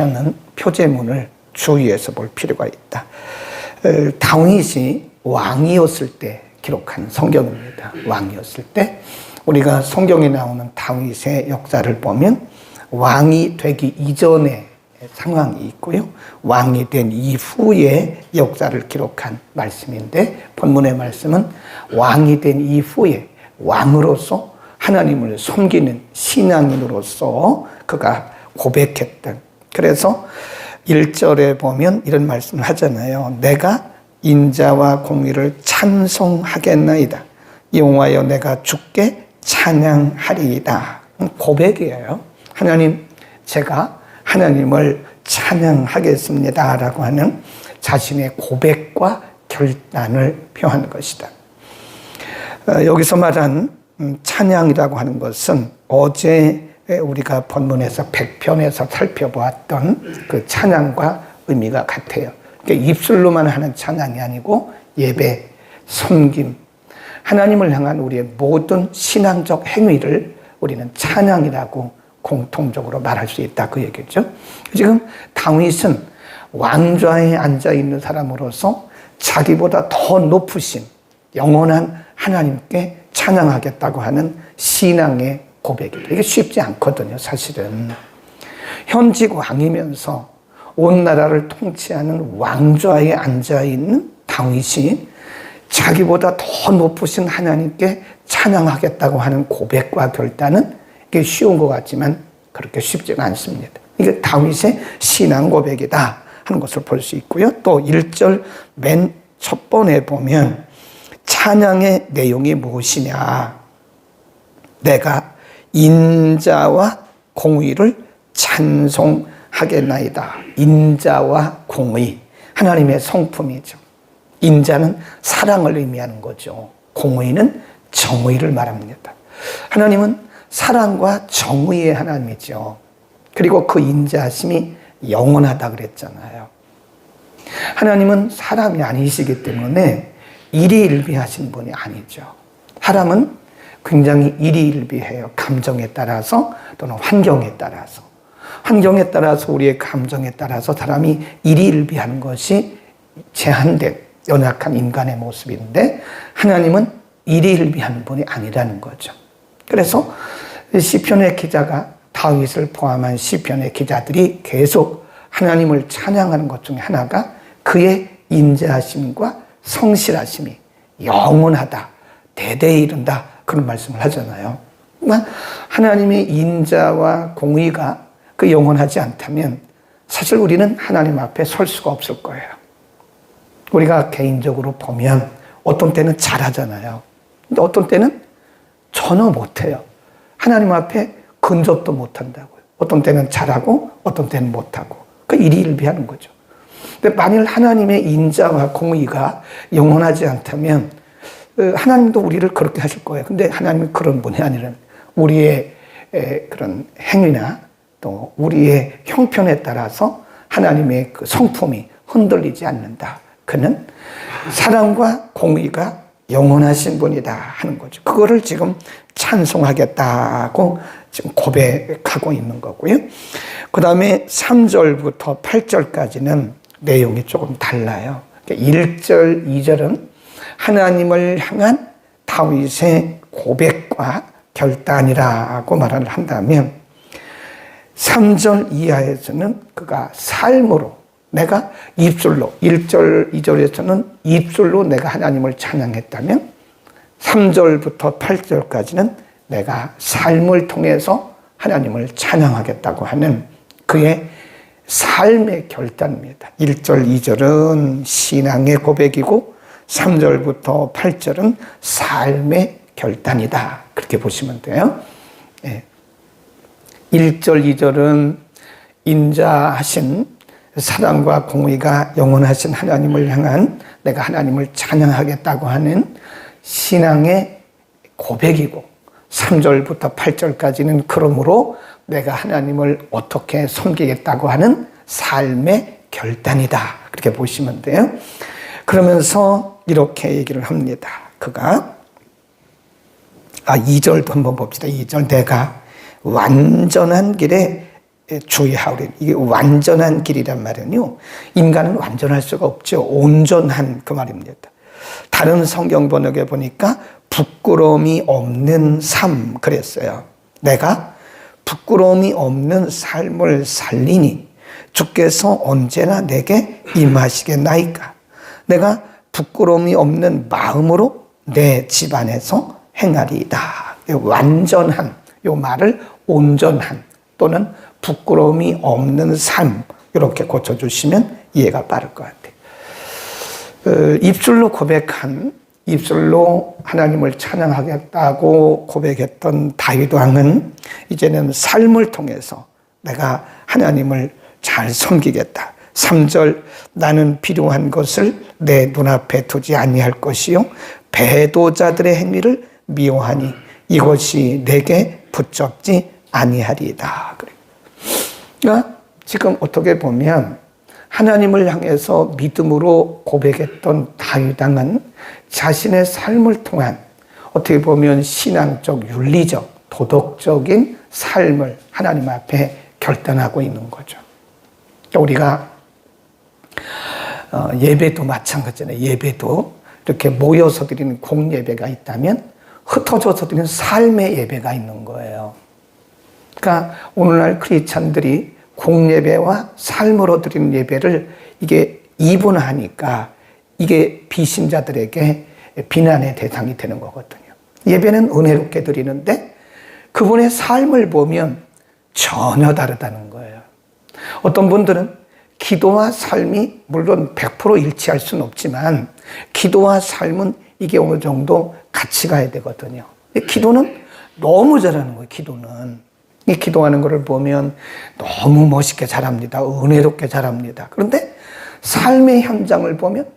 하는 표제문을 주의해서 볼 필요가 있다. 다윗이 왕이었을 때 기록한 성경입니다. 왕이었을 때 우리가 성경에 나오는 다윗의 역사를 보면 왕이 되기 이전의 상황이 있고요. 왕이 된 이후의 역사를 기록한 말씀인데 본문의 말씀은 왕이 된 이후에 왕으로서 하나님을 섬기는 신앙인으로서 그가 고백했던, 그래서 1절에 보면 이런 말씀을 하잖아요. 내가 인자와 공의를 찬송하겠나이다. 여호와여 내가 주께 찬양하리이다. 고백이에요. 하나님, 제가 하나님을 찬양하겠습니다 라고 하는 자신의 고백과 결단을 표하는 것이다. 여기서 말한 찬양이라고 하는 것은 어제 우리가 본문에서 100편에서 살펴보았던 그 찬양과 의미가 같아요. 그러니까 입술로만 하는 찬양이 아니고 예배, 섬김, 하나님을 향한 우리의 모든 신앙적 행위를 우리는 찬양이라고 공통적으로 말할 수 있다, 그 얘기죠. 지금 다윗은 왕좌에 앉아있는 사람으로서 자기보다 더 높으신 영원한 하나님께 찬양하겠다고 하는 신앙의 고백입니다. 이게 쉽지 않거든요, 사실은. 현직 왕이면서 온 나라를 통치하는 왕좌에 앉아있는 다윗이 자기보다 더 높으신 하나님께 찬양하겠다고 하는 고백과 결단은 이게 쉬운 것 같지만 그렇게 쉽지가 않습니다. 이게 다윗의 신앙 고백이다 하는 것을 볼 수 있고요. 또 1절 맨 첫 번에 보면 찬양의 내용이 무엇이냐. 내가 인자와 공의를 찬송하겠나이다. 인자와 공의, 하나님의 성품이죠. 인자는 사랑을 의미하는 거죠. 공의는 정의를 말합니다. 하나님은 사랑과 정의의 하나님이죠. 그리고 그 인자하심이 영원하다 그랬잖아요. 하나님은 사람이 아니시기 때문에 일희일비하신 분이 아니죠. 사람은 굉장히 일희일비해요. 감정에 따라서 또는 환경에 따라서. 환경에 따라서 우리의 감정에 따라서 사람이 일희일비하는 것이 제한된 연약한 인간의 모습인데 하나님은 일희일비하는 분이 아니라는 거죠. 그래서 시편의 기자가 다윗을 포함한 시편의 기자들이 계속 하나님을 찬양하는 것 중에 하나가 그의 인자하심과 성실하심이 영원하다, 대대에 이른다, 그런 말씀을 하잖아요. 하나님의 인자와 공의가 그 영원하지 않다면 사실 우리는 하나님 앞에 설 수가 없을 거예요. 우리가 개인적으로 보면 어떤 때는 잘하잖아요. 근데 어떤 때는 전혀 못해요. 하나님 앞에 근접도 못한다고요. 어떤 때는 잘하고 어떤 때는 못하고. 그 일희일비하는 거죠. 근데 만일 하나님의 인자와 공의가 영원하지 않다면 하나님도 우리를 그렇게 하실 거예요. 근데 하나님은 그런 분이 아니라 우리의 그런 행위나 또 우리의 형편에 따라서 하나님의 그 성품이 흔들리지 않는다. 그는 사랑과 공의가 영원하신 분이다 하는 거죠. 그거를 지금 찬송하겠다고 지금 고백하고 있는 거고요. 그 다음에 3절부터 8절까지는 내용이 조금 달라요. 1절, 2절은 하나님을 향한 다윗의 고백과 결단이라고 말을 한다면 3절 이하에서는 그가 삶으로, 내가 입술로, 1절, 2절에서는 입술로 내가 하나님을 찬양했다면 3절부터 8절까지는 내가 삶을 통해서 하나님을 찬양하겠다고 하는 그의 삶의 결단입니다. 1절, 2절은 신앙의 고백이고 3절부터 8절은 삶의 결단이다. 그렇게 보시면 돼요. 1절, 2절은 인자하신 사랑과 공의가 영원하신 하나님을 향한 내가 하나님을 찬양하겠다고 하는 신앙의 고백이고 3절부터 8절까지는 그러므로 내가 하나님을 어떻게 섬기겠다고 하는 삶의 결단이다. 그렇게 보시면 돼요. 그러면서 이렇게 얘기를 합니다. 그가 2절도 한번 봅시다. 2절 내가 완전한 길에 주의하오리. 이게 완전한 길이란 말은요, 인간은 완전할 수가 없죠. 온전한 그 말입니다. 다른 성경 번역에 보니까 부끄러움이 없는 삶 그랬어요. 내가 부끄러움이 없는 삶을 살리니 주께서 언제나 내게 임하시겠나이까. 내가 부끄러움이 없는 마음으로 내 집안에서 행하리이다. 완전한, 요 말을 온전한 또는 부끄러움이 없는 삶, 이렇게 고쳐주시면 이해가 빠를 것 같아요. 입술로 고백한, 입술로 하나님을 찬양하겠다고 고백했던 다윗 왕은 이제는 삶을 통해서 내가 하나님을 잘 섬기겠다. 3절, 나는 필요한 것을 내 눈앞에 두지 아니할 것이요 배도자들의 행위를 미워하니 이것이 내게 붙잡지 아니하리이다. 그러니까 지금 어떻게 보면 하나님을 향해서 믿음으로 고백했던 다윗 왕은 자신의 삶을 통한 어떻게 보면 신앙적, 윤리적, 도덕적인 삶을 하나님 앞에 결단하고 있는 거죠. 우리가 예배도 마찬가지잖아요. 예배도 이렇게 모여서 드리는 공예배가 있다면 흩어져서 드리는 삶의 예배가 있는 거예요. 그러니까 오늘날 크리스찬들이 공예배와 삶으로 드리는 예배를 이게 이분하니까 이게 비신자들에게 비난의 대상이 되는 거거든요. 예배는 은혜롭게 드리는데 그분의 삶을 보면 전혀 다르다는 거예요. 어떤 분들은 기도와 삶이 물론 100% 일치할 수는 없지만 기도와 삶은 이게 어느 정도 같이 가야 되거든요. 기도는 너무 잘하는 거예요. 기도는. 이 기도하는 것을 보면 너무 멋있게 잘합니다. 은혜롭게 잘합니다. 그런데 삶의 현장을 보면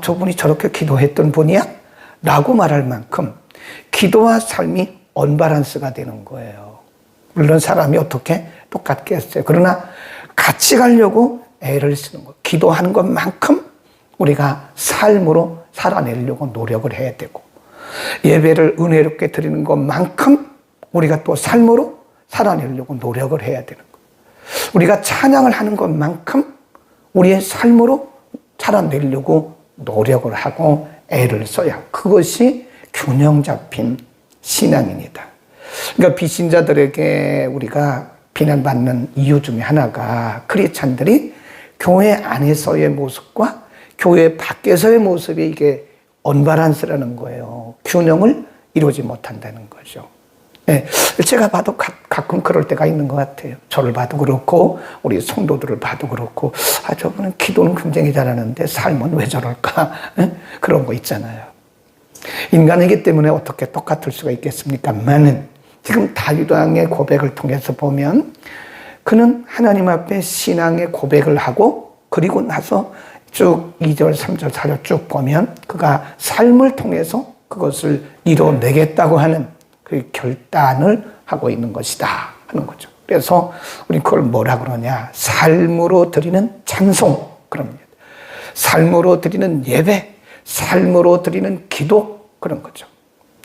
저분이 저렇게 기도했던 분이야? 라고 말할 만큼 기도와 삶이 언밸런스가 되는 거예요. 물론 사람이 어떻게 똑같겠어요. 그러나 같이 가려고 애를 쓰는 거. 기도하는 것만큼 우리가 삶으로 살아내려고 노력을 해야 되고 예배를 은혜롭게 드리는 것만큼 우리가 또 삶으로 살아내려고 노력을 해야 되는 거. 우리가 찬양을 하는 것만큼 우리의 삶으로 살아내려고 노력을 하고 애를 써야 그것이 균형 잡힌 신앙입니다. 그러니까 비신자들에게 우리가 비난받는 이유 중에 하나가 크리스찬들이 교회 안에서의 모습과 교회 밖에서의 모습이 이게 언밸런스라는 거예요. 균형을 이루지 못한다는 거죠. 네, 제가 봐도 가끔 그럴 때가 있는 것 같아요. 저를 봐도 그렇고 우리 성도들을 봐도 그렇고 저분은 기도는 굉장히 잘하는데 삶은 왜 저럴까? 네? 그런 거 있잖아요. 인간이기 때문에 어떻게 똑같을 수가 있겠습니까만은 지금 다윗 왕의 고백을 통해서 보면 그는 하나님 앞에 신앙의 고백을 하고 그리고 나서 쭉 2절, 3절, 4절 쭉 보면 그가 삶을 통해서 그것을 이뤄내겠다고 하는 그 결단을 하고 있는 것이다 하는 거죠. 그래서 우리 그걸 뭐라 그러냐? 삶으로 드리는 찬송 그럽니다. 삶으로 드리는 예배, 삶으로 드리는 기도 그런 거죠.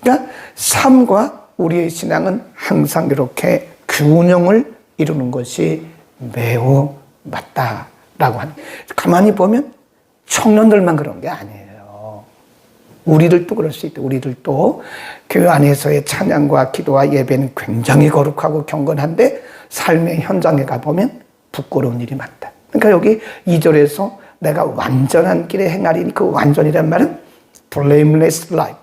그러니까 삶과 우리의 신앙은 항상 이렇게 균형을 이루는 것이 매우 맞다라고 하는. 가만히 보면 청년들만 그런 게 아니에요. 우리들도 그럴 수 있다. 우리들도 교회 안에서의 찬양과 기도와 예배는 굉장히 거룩하고 경건한데 삶의 현장에 가보면 부끄러운 일이 많다. 그러니까 여기 2절에서 내가 완전한 길에 행하리니 그 완전이란 말은 blameless life.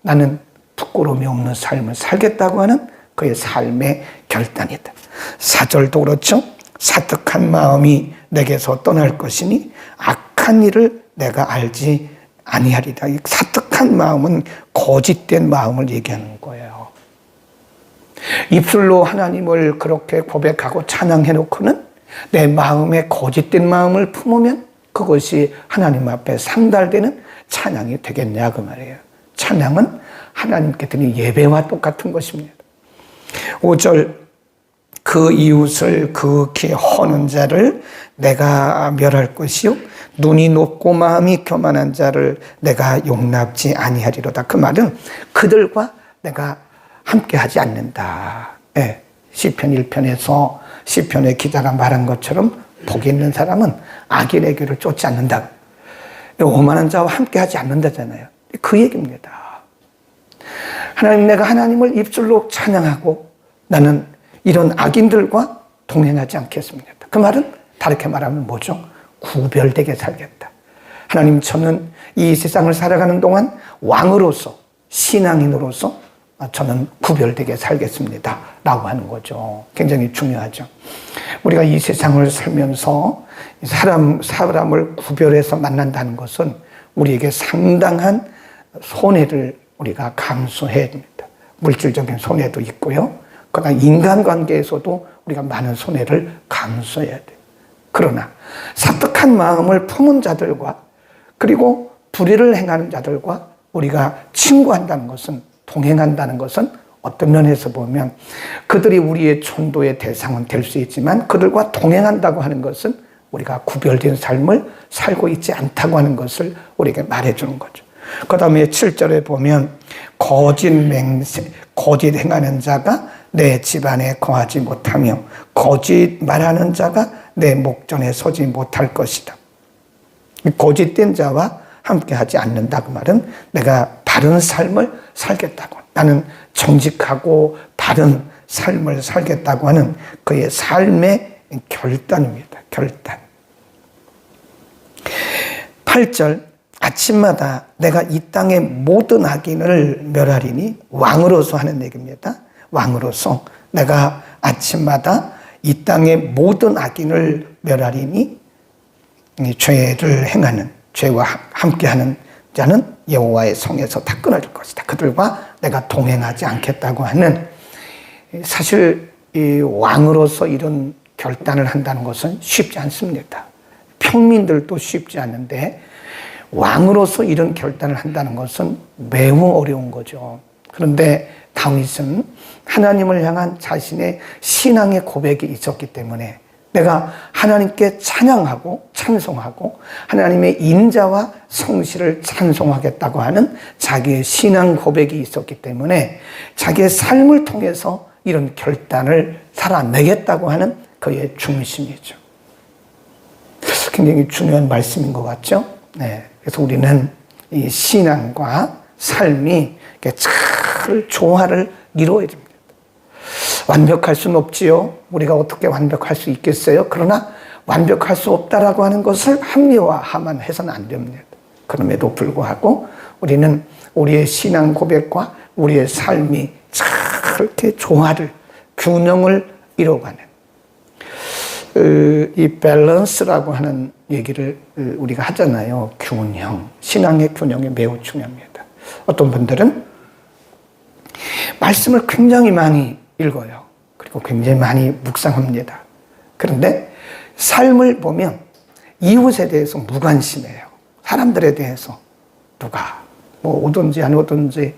나는 부끄러움이 없는 삶을 살겠다고 하는 그의 삶의 결단이다. 4절도 그렇죠. 사특한 마음이 내게서 떠날 것이니 악한 일을 내가 알지 아니하리다. 이 사특한 마음은 거짓된 마음을 얘기하는 거예요. 입술로 하나님을 그렇게 고백하고 찬양해놓고는 내 마음에 거짓된 마음을 품으면 그것이 하나님 앞에 상달되는 찬양이 되겠냐 그 말이에요. 찬양은 하나님께 드리는 예배와 똑같은 것입니다. 5절 그 이웃을 극히 허는 자를 내가 멸할 것이요 눈이 높고 마음이 교만한 자를 내가 용납지 아니하리로다. 그 말은 그들과 내가 함께하지 않는다. 네. 시편 1편에서 시편의 기자가 말한 것처럼 복이 있는 사람은 악인의 길을 쫓지 않는다. 오만한 자와 함께하지 않는다잖아요. 그 얘기입니다. 하나님, 내가 하나님을 입술로 찬양하고 나는 이런 악인들과 동행하지 않겠습니다. 그 말은 다르게 말하면 뭐죠? 구별되게 살겠다. 하나님, 저는 이 세상을 살아가는 동안 왕으로서, 신앙인으로서 저는 구별되게 살겠습니다 라고 하는 거죠. 굉장히 중요하죠. 우리가 이 세상을 살면서 사람을 구별해서 만난다는 것은 우리에게 상당한 손해를 우리가 감수해야 됩니다. 물질적인 손해도 있고요. 그러나 인간관계에서도 우리가 많은 손해를 감수해야 돼요. 그러나 사특한 마음을 품은 자들과 그리고 불의를 행하는 자들과 우리가 친구한다는 것은, 동행한다는 것은 어떤 면에서 보면 그들이 우리의 전도의 대상은 될 수 있지만 그들과 동행한다고 하는 것은 우리가 구별된 삶을 살고 있지 않다고 하는 것을 우리에게 말해주는 거죠. 그 다음에 7절에 보면 거짓 행하는 자가 내 집안에 거하지 못하며 거짓 말하는 자가 내 목전에 서지 못할 것이다. 거짓된 자와 함께하지 않는다. 그 말은 내가 바른 삶을 살겠다고, 나는 정직하고 바른 삶을 살겠다고 하는 그의 삶의 결단입니다. 결단. 8절, 아침마다 내가 이 땅의 모든 악인을 멸하리니, 왕으로서 하는 얘기입니다. 왕으로서 내가 아침마다 이 땅의 모든 악인을 멸하리니, 죄를 행하는, 죄와 함께하는 자는 여호와의 성에서 다 끊어질 것이다. 그들과 내가 동행하지 않겠다고 하는, 사실 이 왕으로서 이런 결단을 한다는 것은 쉽지 않습니다. 평민들도 쉽지 않은데 왕으로서 이런 결단을 한다는 것은 매우 어려운 거죠. 그런데 다윗은 하나님을 향한 자신의 신앙의 고백이 있었기 때문에 내가 하나님께 찬양하고 찬송하고 하나님의 인자와 성실을 찬송하겠다고 하는 자기의 신앙 고백이 있었기 때문에 자기의 삶을 통해서 이런 결단을 살아내겠다고 하는 그의 중심이죠. 굉장히 중요한 말씀인 것 같죠? 네. 그래서 우리는 이 신앙과 삶이 잘 조화를 이루어야 됩니다. 완벽할 수는 없지요. 우리가 어떻게 완벽할 수 있겠어요? 그러나 완벽할 수 없다라고 하는 것을 합리화하면 해서는 안 됩니다. 그럼에도 불구하고 우리는 우리의 신앙 고백과 우리의 삶이 이렇게 조화를, 균형을 이뤄가는 이 밸런스라고 하는 얘기를 우리가 하잖아요. 균형, 신앙의 균형이 매우 중요합니다. 어떤 분들은 말씀을 굉장히 많이 읽어요. 그리고 굉장히 많이 묵상합니다. 그런데 삶을 보면 이웃에 대해서 무관심해요. 사람들에 대해서 누가 뭐 오든지 안 오든지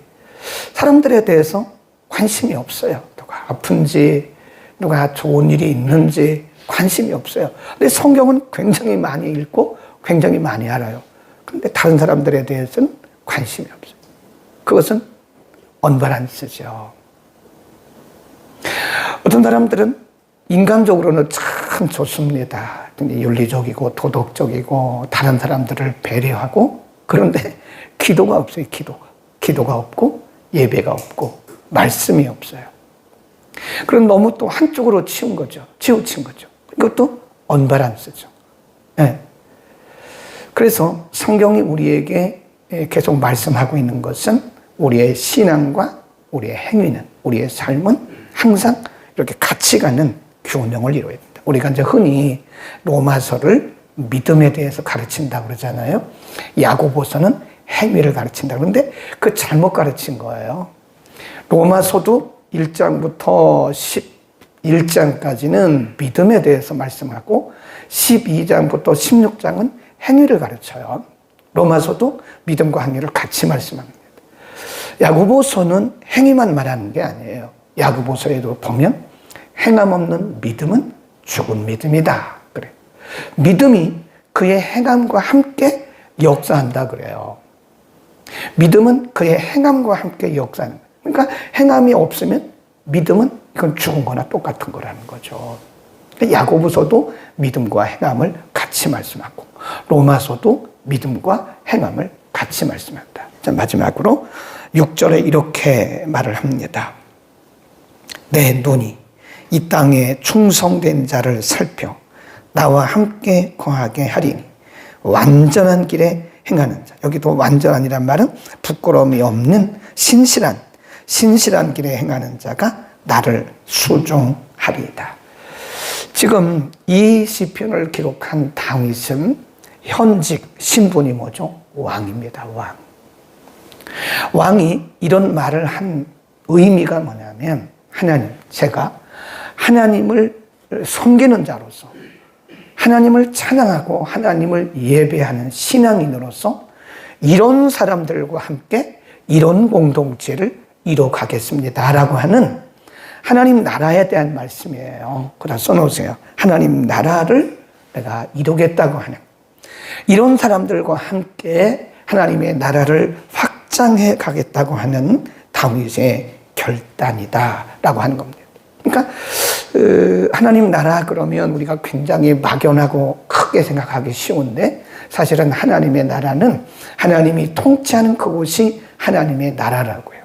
사람들에 대해서 관심이 없어요. 누가 아픈지 누가 좋은 일이 있는지 관심이 없어요. 근데 성경은 굉장히 많이 읽고 굉장히 많이 알아요. 그런데 다른 사람들에 대해서는 관심이 없어요. 그것은 언밸런스죠. 어떤 사람들은 인간적으로는 참 좋습니다. 윤리적이고 도덕적이고 다른 사람들을 배려하고, 그런데 기도가 없어요. 기도가 없고 예배가 없고 말씀이 없어요. 그럼 너무 또 한쪽으로 치우친 거죠. 이것도 언밸런스죠. 네. 그래서 성경이 우리에게 계속 말씀하고 있는 것은 우리의 신앙과 우리의 행위는, 우리의 삶은 항상 이렇게 같이 가는 균형을 이루어야 됩니다. 우리가 이제 흔히 로마서를 믿음에 대해서 가르친다고 그러잖아요. 야고보서는 행위를 가르친다. 그런데 그 잘못 가르친 거예요. 로마서도 1장부터 11장까지는 믿음에 대해서 말씀하고 12장부터 16장은 행위를 가르쳐요. 로마서도 믿음과 행위를 같이 말씀합니다. 야고보서는 행위만 말하는 게 아니에요. 야고보서에도 보면 행함 없는 믿음은 죽은 믿음이다 그래. 믿음이 그의 행함과 함께 역사한다 그래요. 믿음은 그의 행함과 함께 역사하는 거예요. 그러니까 행함이 없으면 믿음은 이건 죽은 거나 똑같은 거라는 거죠. 야고보서도 믿음과 행함을 같이 말씀하고 로마서도 믿음과 행함을 같이 말씀한다. 자, 마지막으로 6절에 이렇게 말을 합니다. 내 눈이 이 땅에 충성된 자를 살펴 나와 함께 거하게 하리니 완전한 길에 행하는 자. 여기도 완전한이란 말은 부끄러움이 없는 신실한 길에 행하는 자가 나를 수종하리이다. 지금 이 시편을 기록한 다윗은 현직 신분이 뭐죠? 왕입니다. 왕이 이런 말을 한 의미가 뭐냐면 제가 하나님을 섬기는 자로서 하나님을 찬양하고 하나님을 예배하는 신앙인으로서 이런 사람들과 함께 이런 공동체를 이뤄가겠습니다 라고 하는 하나님 나라에 대한 말씀이에요. 그다 써놓으세요. 하나님 나라를 내가 이루겠다고 하는 이런 사람들과 함께 하나님의 나라를 확장해 가겠다고 하는 다윗의 결단이다 라고 하는 겁니다. 그러니까 하나님 나라 그러면 우리가 굉장히 막연하고 크게 생각하기 쉬운데 사실은 하나님의 나라는 하나님이 통치하는 그곳이 하나님의 나라라고요.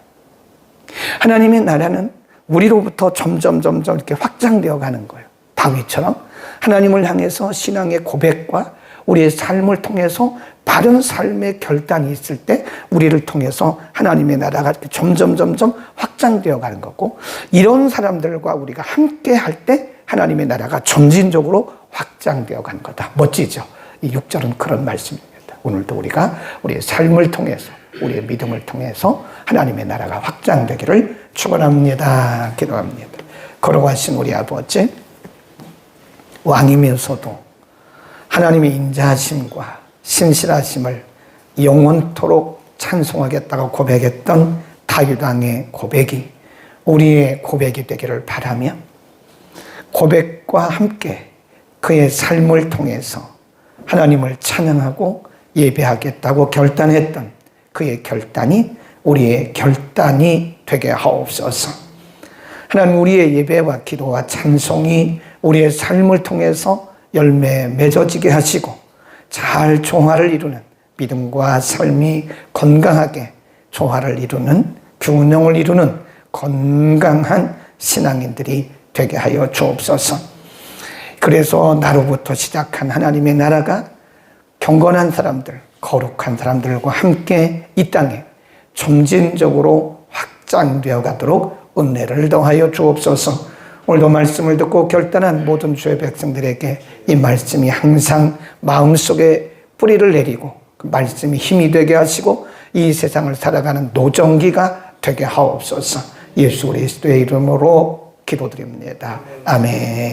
하나님의 나라는 우리로부터 점점 이렇게 확장되어 가는 거예요. 다윗처럼 하나님을 향해서 신앙의 고백과 우리의 삶을 통해서 바른 삶의 결단이 있을 때 우리를 통해서 하나님의 나라가 점점 확장되어 가는 거고 이런 사람들과 우리가 함께 할 때 하나님의 나라가 점진적으로 확장되어 가는 거다. 멋지죠? 이 6절은 그런 말씀입니다. 오늘도 우리가 우리의 삶을 통해서 우리의 믿음을 통해서 하나님의 나라가 확장되기를 축원합니다. 기도합니다. 걸어가신 우리 아버지 왕이면서도 하나님의 인자하심과 신실하심을 영원토록 찬송하겠다고 고백했던 다윗 왕의 고백이 우리의 고백이 되기를 바라며 고백과 함께 그의 삶을 통해서 하나님을 찬양하고 예배하겠다고 결단했던 그의 결단이 우리의 결단이 되게 하옵소서. 하나님 우리의 예배와 기도와 찬송이 우리의 삶을 통해서 열매 맺어지게 하시고 잘 조화를 이루는 믿음과 삶이 건강하게 조화를 이루는 균형을 이루는 건강한 신앙인들이 되게 하여 주옵소서. 그래서 나로부터 시작한 하나님의 나라가 경건한 사람들, 거룩한 사람들과 함께 이 땅에 점진적으로 확장되어 가도록 은혜를 더하여 주옵소서. 오늘도 말씀을 듣고 결단한 모든 주의 백성들에게 이 말씀이 항상 마음속에 뿌리를 내리고 그 말씀이 힘이 되게 하시고 이 세상을 살아가는 노정기가 되게 하옵소서. 예수 그리스도의 이름으로 기도드립니다. 아멘.